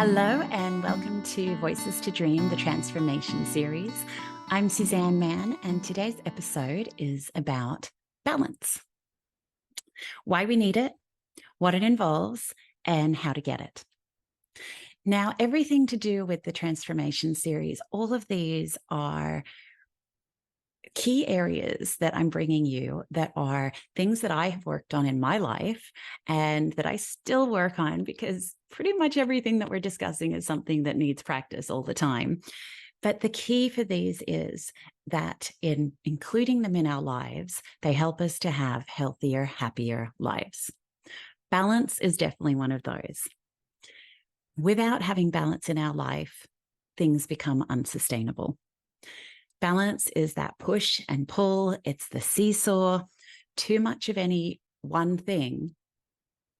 Hello, and welcome to Voices to Dream, the Transformation Series. I'm Suzanne Mann, and today's episode is about balance, why we need it, what it involves, and how to get it. Now, everything to do with the Transformation Series, all of these are key areas that I'm bringing you that are things that I have worked on in my life and that I still work on, because pretty much everything that we're discussing is something that needs practice all the time. But the key for these is that in including them in our lives, they help us to have healthier, happier lives. Balance is definitely one of those. Without having balance in our life, things become unsustainable. Balance is that push and pull. It's the seesaw. Too much of any one thing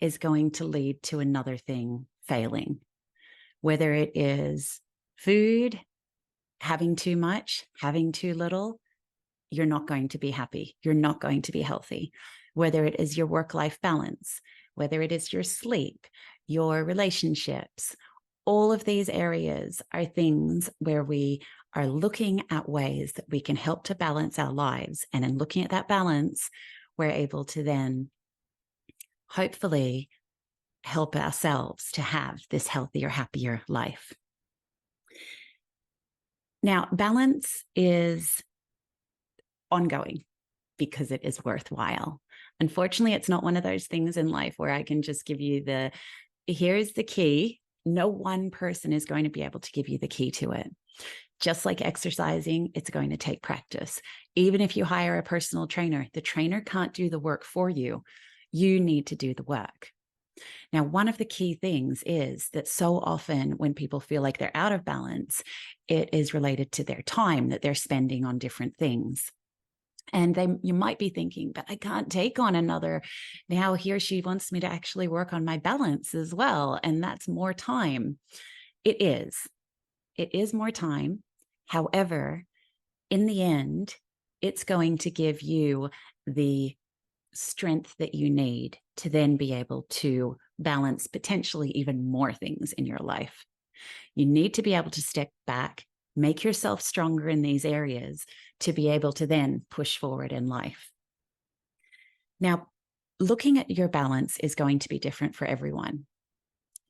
is going to lead to another thing failing, whether it is food, having too much, having too little. You're not going to be happy. You're not going to be healthy. Whether it is your work-life balance, whether it is your sleep, your relationships, all of these areas are things where we are looking at ways that we can help to balance our lives. And in looking at that balance, we're able to then hopefully help ourselves to have this healthier, happier life. Now, balance is ongoing because it is worthwhile. Unfortunately, it's not one of those things in life where I can just give you here's the key. No one person is going to be able to give you the key to it. Just like exercising, it's going to take practice. Even if you hire a personal trainer, the trainer can't do the work for you. You need to do the work. Now, one of the key things is that so often when people feel like they're out of balance, it is related to their time that they're spending on different things. And you might be thinking, but I can't take on another. Now he or she wants me to actually work on my balance as well. And that's more time. It is. It is more time. However, in the end, it's going to give you the strength that you need to then be able to balance potentially even more things in your life. You need to be able to step back, make yourself stronger in these areas to be able to then push forward in life. Now, looking at your balance is going to be different for everyone.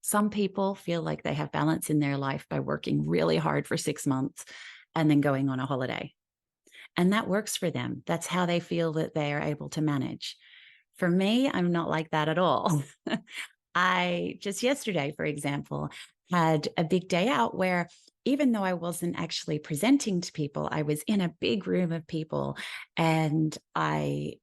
Some people feel like they have balance in their life by working really hard for 6 months and then going on a holiday. And that works for them. That's how they feel that they are able to manage. For me, I'm not like that at all. I just yesterday, for example, had a big day out where even though I wasn't actually presenting to people, I was in a big room of people and I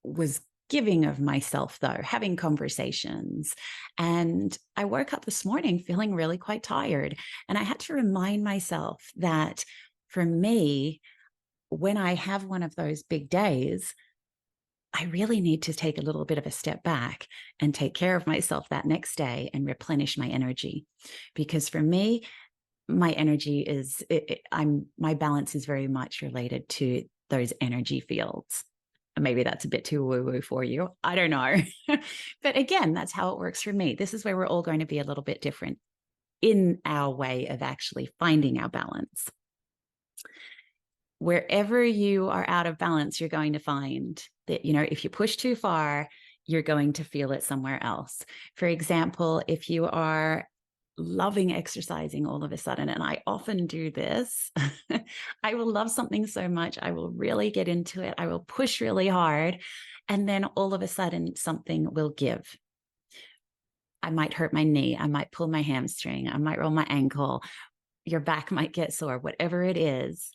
was giving of myself, though, having conversations. And I woke up this morning feeling really quite tired. And I had to remind myself that for me, when I have one of those big days, I really need to take a little bit of a step back and take care of myself that next day and replenish my energy. Because for me, my energy is, my balance is very much related to those energy fields. Maybe that's a bit too woo-woo for you. I don't know. But again, that's how it works for me. This is where we're all going to be a little bit different in our way of actually finding our balance. Wherever you are out of balance, you're going to find that, if you push too far, you're going to feel it somewhere else. For example, if you are loving exercising all of a sudden, and I often do this, I will love something so much, I will really get into it, I will push really hard, and then all of a sudden something will give. I might hurt my knee, I might pull my hamstring, I might roll my ankle, your back might get sore, whatever it is.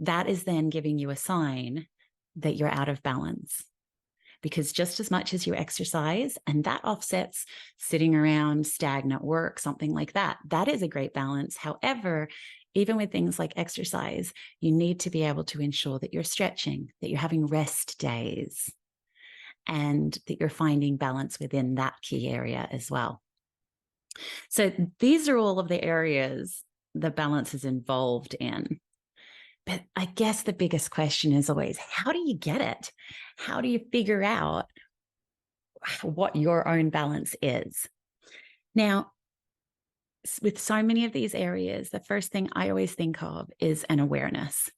That is then giving you a sign that you're out of balance. Because just as much as you exercise, and that offsets sitting around stagnant work, something like that, that is a great balance. However, even with things like exercise, you need to be able to ensure that you're stretching, that you're having rest days, and that you're finding balance within that key area as well. So these are all of the areas the balance is involved in. But I guess the biggest question is always, how do you get it? How do you figure out what your own balance is? Now, with so many of these areas, the first thing I always think of is an awareness.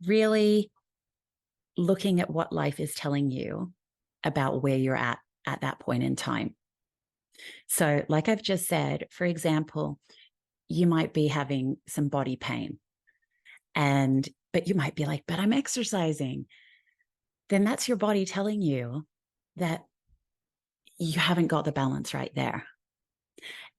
Really looking at what life is telling you about where you're at that point in time. So, like I've just said, for example, you might be having some body pain, but you might be like, but I'm exercising. Then that's your body telling you that you haven't got the balance right there.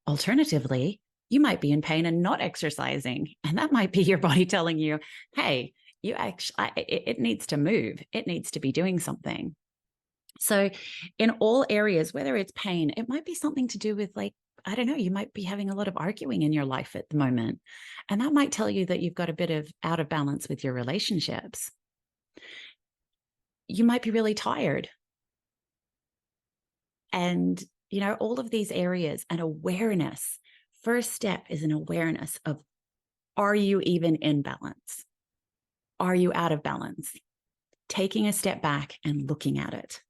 Alternatively, you might be in pain and not exercising, and that might be your body telling you, hey, it needs to move. It needs to be doing something. So in all areas, whether it's pain, it might be something to do with, like, I don't know, you might be having a lot of arguing in your life at the moment. And that might tell you that you've got a bit of out of balance with your relationships. You might be really tired. And, all of these areas, and awareness. First step is an awareness of, are you even in balance? Are you out of balance? Taking a step back and looking at it.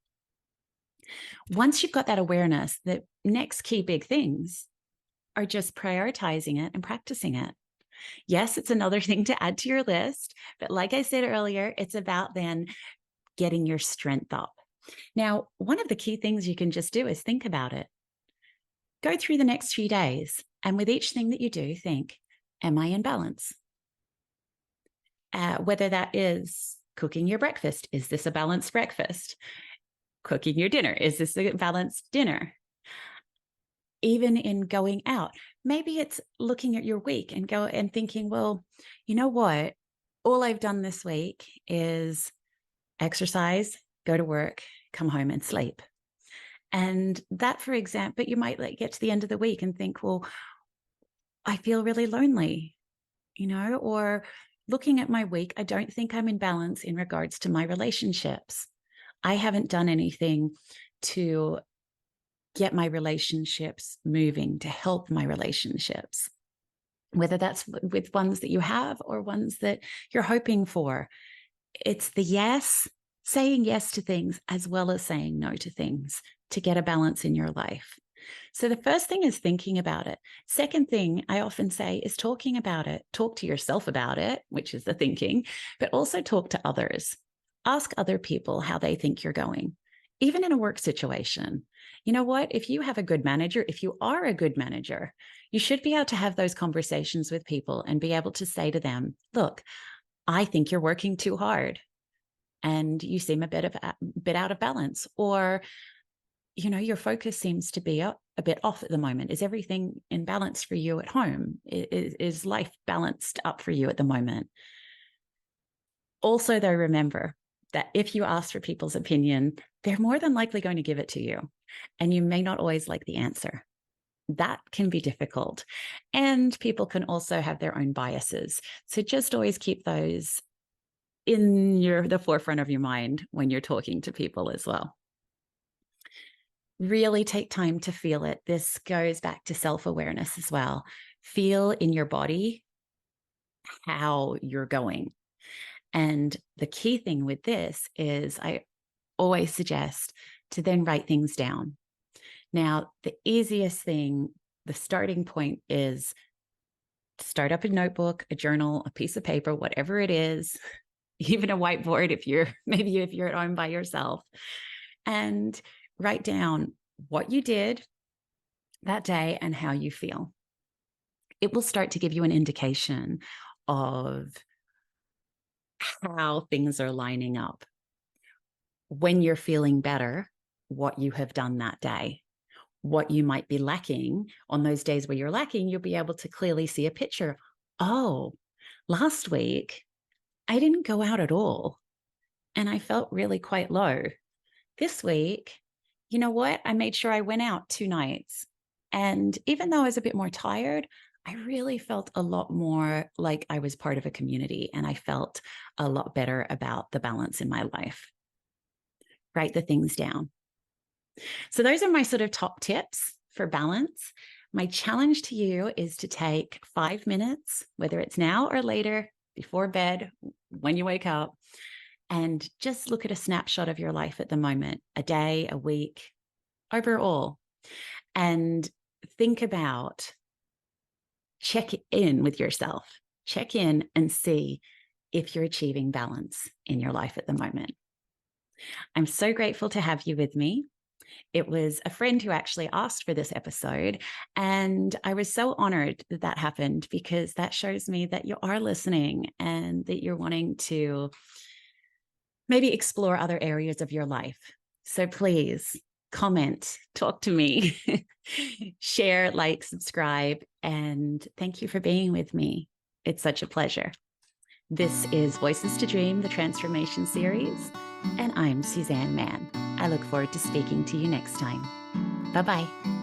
Once you've got that awareness, the next key big things are just prioritizing it and practicing it. Yes, it's another thing to add to your list, but like I said earlier, it's about then getting your strength up. Now, one of the key things you can just do is think about it. Go through the next few days, and with each thing that you do, think, am I in balance? Whether that is cooking your breakfast, is this a balanced breakfast? Cooking your dinner, is this a balanced dinner? Even in going out, maybe it's looking at your week and thinking, well, you know what? All I've done this week is exercise, go to work, come home and sleep. And that, for example, but you might get to the end of the week and think, well, I feel really lonely, or looking at my week, I don't think I'm in balance in regards to my relationships. I haven't done anything to get my relationships moving, to help my relationships, whether that's with ones that you have or ones that you're hoping for. It's saying yes to things as well as saying no to things to get a balance in your life. So the first thing is thinking about it. Second thing I often say is talking about it. Talk to yourself about it, which is the thinking, but also talk to others. Ask other people how they think you're going, even in a work situation. You know what? If you have a good manager, if you are a good manager, you should be able to have those conversations with people and be able to say to them, look, I think you're working too hard and you seem a bit out of balance. Or, your focus seems to be a bit off at the moment. Is everything in balance for you at home? Is life balanced up for you at the moment? Also, though, remember that if you ask for people's opinion, they're more than likely going to give it to you, and you may not always like the answer. That can be difficult. And people can also have their own biases. So just always keep those in the forefront of your mind when you're talking to people as well. Really take time to feel it. This goes back to self-awareness as well. Feel in your body how you're going. And the key thing with this is I always suggest to then write things down. Now, the easiest thing, the starting point is start up a notebook, a journal, a piece of paper, whatever it is, even a whiteboard if you're at home by yourself, and write down what you did that day and how you feel. It will start to give you an indication of how things are lining up. When you're feeling better, what you have done that day, what you might be lacking. On those days where you're lacking, you'll be able to clearly see a picture. Oh, last week, I didn't go out at all, and I felt really quite low. This week, you know what? I made sure I went out 2 nights. And even though I was a bit more tired, I really felt a lot more like I was part of a community, and I felt a lot better about the balance in my life. Write the things down. So those are my sort of top tips for balance. My challenge to you is to take 5 minutes, whether it's now or later, before bed, when you wake up, and just look at a snapshot of your life at the moment, a day, a week, overall, and think about check in with yourself. Check in and see if you're achieving balance in your life at the moment. I'm so grateful to have you with me. It was a friend who actually asked for this episode, and I was so honored that that happened, because that shows me that you are listening and that you're wanting to maybe explore other areas of your life. So please comment, talk to me, share, like, subscribe, and thank you for being with me. It's such a pleasure. This is Voices to Dream, the Transformation Series, and I'm Suzanne Mann. I look forward to speaking to you next time. Bye-bye.